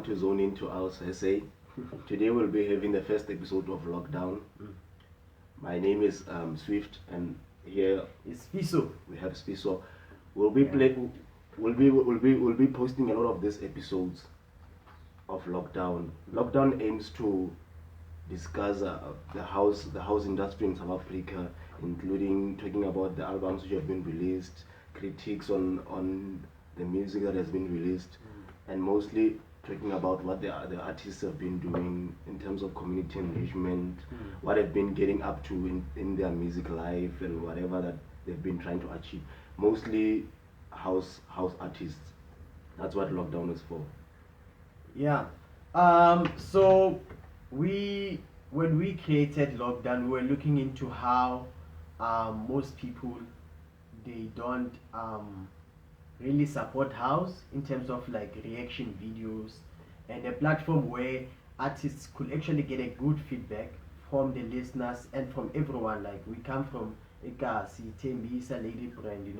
to Zone Into House SA. Today we'll be having the first episode of Lockdown. My name is Swift, and here it's Fiso. We have Spiso. We'll be posting a lot of these episodes of Lockdown. Lockdown aims to discuss the house industry in South Africa, including talking about the albums which have been released, critiques on the music that has been released, and mostly talking about what the artists have been doing in terms of community engagement, what they've been getting up to in their music life, and whatever that they've been trying to achieve. Mostly house artists. That's what Lockdown is for. Yeah. So when we created Lockdown, we were looking into how most people, they don't really support house in terms of like reaction videos, and a platform where artists could actually get a good feedback from the listeners and from everyone. Like, we come from Ekasi, Tembisa, Lady Brand,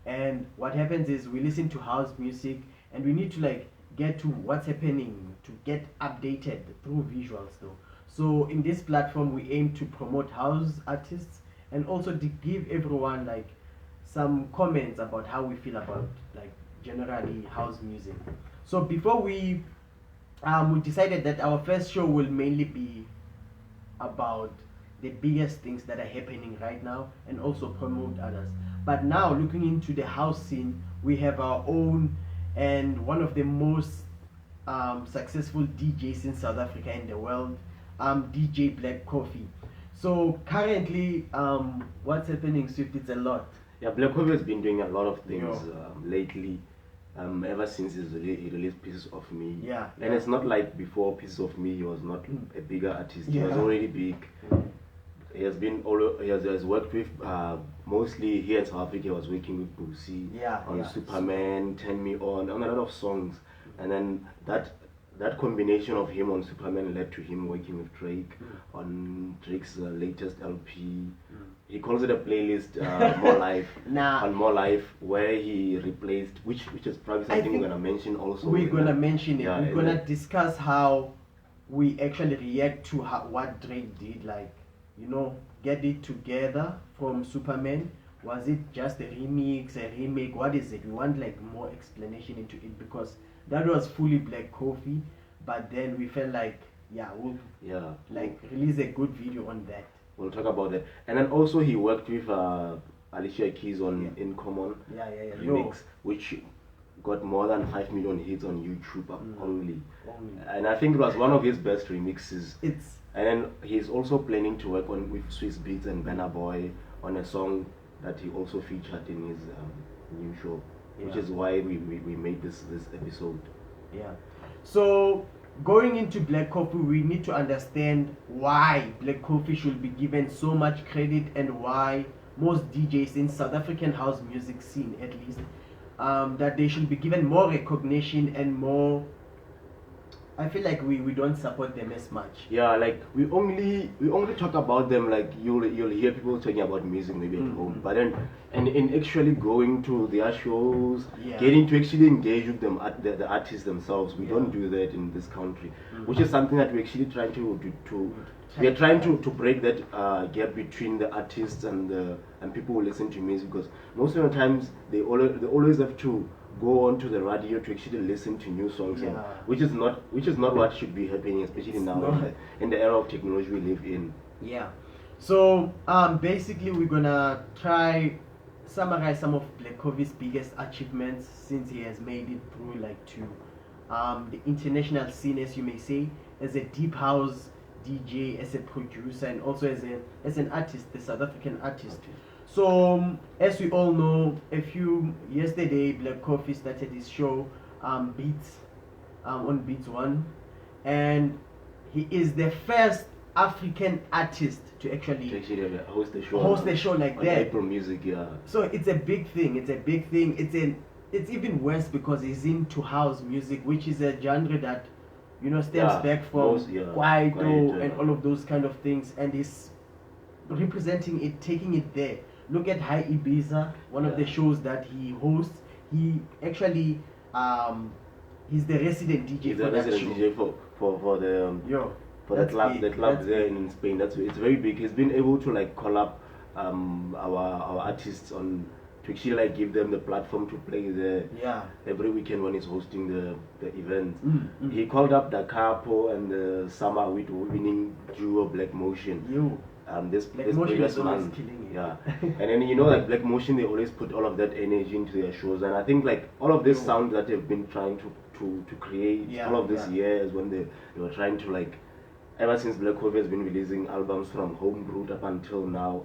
and what happens is we listen to house music and we need to like get to what's happening, to get updated through visuals though. So in this platform we aim to promote house artists and also to give everyone like some comments about how we feel about like generally house music. So before we decided that our first show will mainly be about the biggest things that are happening right now and also promote others. But now looking into the house scene, we have our own and one of the most successful DJs in South Africa and the world, DJ Blackcoffee. So currently, what's happening, Swift? It's a lot. Yeah, Blackcoffee has been doing a lot of things lately. Ever since he released Pieces of Me. Yeah. And it's not like before Pieces of Me, he was not a bigger artist. He was already big. He has worked with mostly here in South Africa. He was working with Bucie on Superman, Turn Me On a lot of songs, and then that combination of him on Superman led to him working with Drake on Drake's latest LP. He calls it a playlist, More Life. On More Life, where he replaced, which is probably something we're gonna mention also. We're gonna mention it. We're gonna discuss how we actually react to what Drake did, like, get it together from Superman. Was it just a remix, a remake? What is it? We want like more explanation into it, because that was fully Blackcoffee, but then we felt like we'll release a good video on that. We'll talk about that. And then also he worked with Alicia Keys on In Common remix, which got more than 5 million hits on YouTube only. And I think it was one of his best remixes. And then he's also planning to work with Swiss Beatz and Burna Boy on a song that he also featured in his new show, which is why we made this episode. Yeah. So going into Blackcoffee, we need to understand why Blackcoffee should be given so much credit, and why most DJs in South African house music scene, at least, that they should be given more recognition and more. I feel like we don't support them as much. Yeah, like we only talk about them, like you'll hear people talking about music maybe at home, but then in actually going to their shows, getting to actually engage with them, the artists themselves, we don't do that in this country, which is something that we actually try we are trying to break that gap between the artists and people who listen to music, because most of the times they always have to go onto the radio to actually listen to new songs, which is not what should be happening, especially now in the era of technology we live in. Yeah. So basically we're gonna try summarize some of Blackcoffee's biggest achievements since he has made it through like to the international scene, as you may say, as a deep house DJ, as a producer, and also as an artist, the South African artist. So as we all know, yesterday Blackcoffee started his show Beatz on Beatz 1, and he is the first African artist to actually host the show like that. Apple Music, So it's a big thing. It's even worse because he's into house music, which is a genre that stems back from Kwaito and all of those kind of things, and he's representing it, taking it there. Look at High Ibiza, one of the shows that he hosts. He actually he's the resident DJ He's for the that resident show. DJ for the for the that's club big, the club that's there big. in Spain. It's very big. He's been able to like call up our artists on to actually like give them the platform to play there every weekend when he's hosting the event. He called up the Capo and the Summer with winning duo Black Motion. This previous month, and then like Black Motion, they always put all of that energy into their shows, and I think like all of this sound that they've been trying to create all of this years when they were trying to like, ever since Black Coffee has been releasing albums from Homebrewed up until now,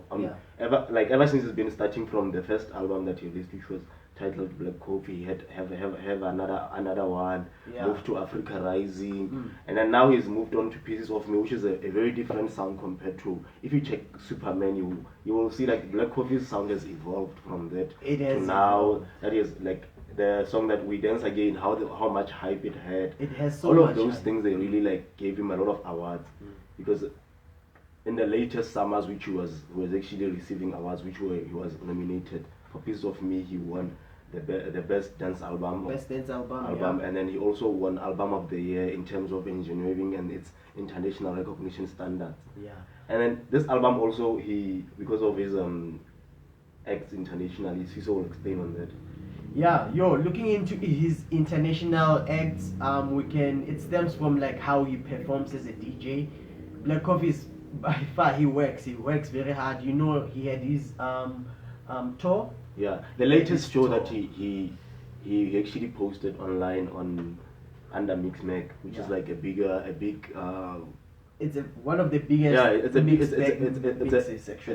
ever since it's been starting from the first album that he released, which was titled Black Coffee, he had have another one, moved to Africa Rising, and then now he's moved on to Pieces of Me, which is a very different sound compared to, if you check Superman, you will see like Black Coffee's sound has evolved from that to now. That is like the song that We Dance Again, how much hype it had. It has so all much of those hype. things, they really like gave him a lot of awards, because in the latest summers, which he was actually receiving awards, he was nominated for Piece of Me. He won the best dance album, and then he also won Album of the Year in terms of engineering and its international recognition standards. And then this album also, he, because of his acts internationally, Siso will explain on that. Looking into his international acts, it stems from like how he performs as a DJ. Black Coffee is by far, he works very hard. He had his tour. The latest show that he actually posted online on under Mixmag, which is like a big it's one of the biggest. It's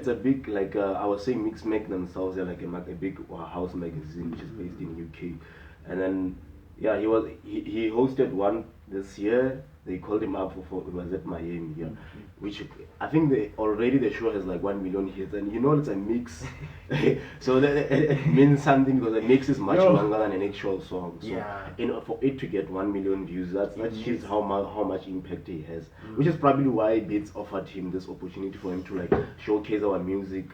a big, like I was saying, Mixmag themselves, they're like a big house magazine which is based in UK, and then he hosted one this year. They called him up for it was at Miami, which I think the show has like 1 million hits, and it's a mix, so that it means something, because a mix is much longer than an actual song. So for it to get 1 million views, that shows how much impact he has, which is probably why Beatz offered him this opportunity for him to like showcase our music.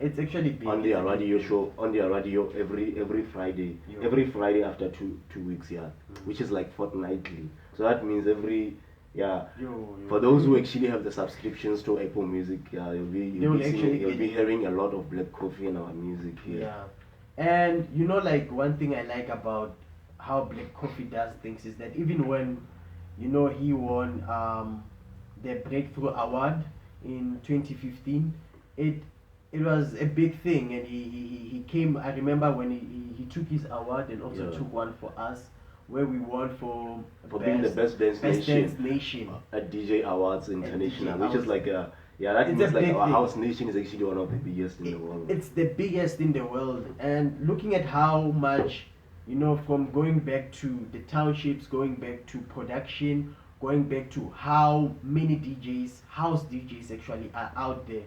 It's actually big. On their radio show, every Friday, after two weeks, which is like fortnightly. So that means for those who actually have the subscriptions to Apple Music, you'll be hearing a lot of Black Coffee in our music here. And like one thing I like about how Black Coffee does things is that even when he won the Breakthrough Award in 2015, it was a big thing, and he came. I remember when he took his award and also took one for us, where we won for being the best dance nation at DJ Awards International, which is like that means like our house nation is actually one of the biggest in the world. It's the biggest in the world, and looking at how much, from going back to the townships, going back to production, going back to how many house DJs actually are out there.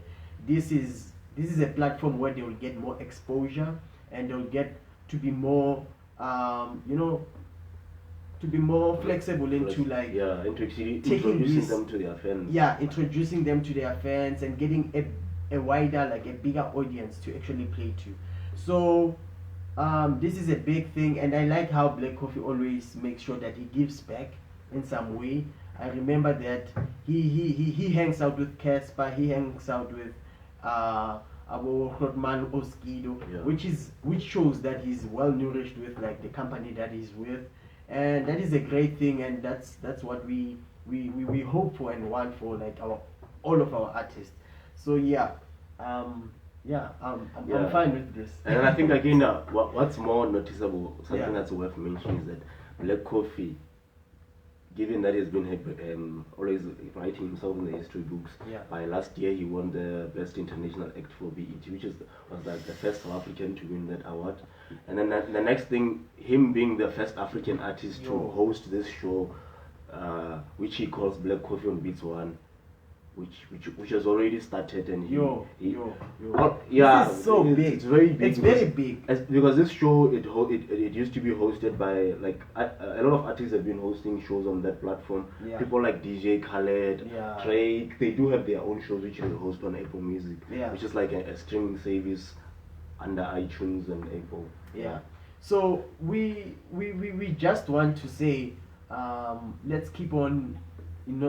This is a platform where they will get more exposure, and they'll get to be more flexible into like into introducing them to their fans. Introducing them to their fans and getting a wider, like a bigger audience to actually play to. So this is a big thing, and I like how Black Coffee always makes sure that he gives back in some way. I remember that he hangs out with Casper, he hangs out with Abo Hotman Oskido, which shows that he's well nourished with like the company that he's with. And that is a great thing, and that's what we hope for and want for like all of our artists. So I'm fine with this. And I think again, what's more noticeable, something that's worth mentioning, is that Black Coffee, given that he's been always writing himself in the history books, by last year he won the best international act for BET, which was like the first South African to win that award. And then the next thing, him being the first African artist to host this show, which he calls Black Coffee on Beats One, which has already started, and this is so big. It's very big. It's very big because this show it used to be hosted by like a lot of artists have been hosting shows on that platform. People like DJ Khaled, Drake, they do have their own shows which they host on Apple Music, which is like a streaming service under iTunes and Apple. So we just want to say, let's keep on,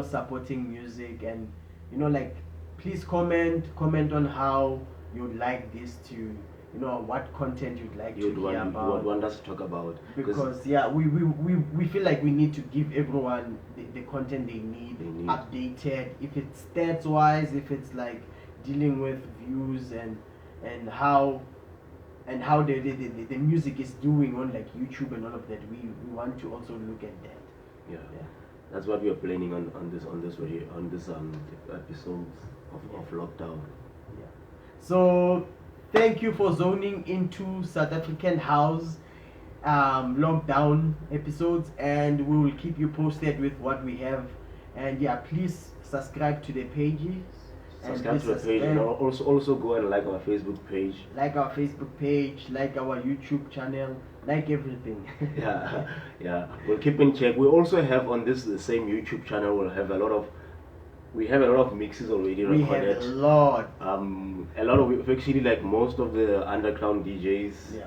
supporting music, and like, please comment on how you'd like this to, what content you'd like to hear about. You would want us to talk about. Because we feel like we need to give everyone the content they need updated. If it's stats wise, if it's like dealing with views and how the music is doing on like YouTube and all of that, we want to also look at that. Yeah. That's what we are planning on this episodes of Lockdown. Yeah. So thank you for zoning into South African House Lockdown episodes, and we will keep you posted with what we have. And please subscribe to the pages. Subscribe to the page, and also go and like our Facebook page. Like our Facebook page, like our YouTube channel, like everything. Yeah. We'll keep in check. We also have on the same YouTube channel. We have a lot of mixes already recorded. We have a lot of actually, like most of the underground DJs.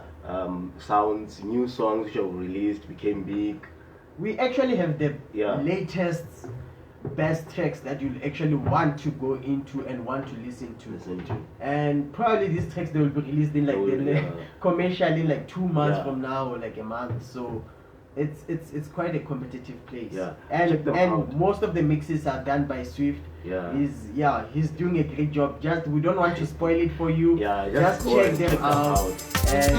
Sounds, new songs which are released became big. We actually have the latest best tracks that you actually want to go into and want to listen to. And probably these tracks, they will be released in commercially in like 2 months from now, or like a month. So it's quite a competitive place. And most of the mixes are done by Swift. He's doing a great job. We don't want to spoil it for you. Just check them out. And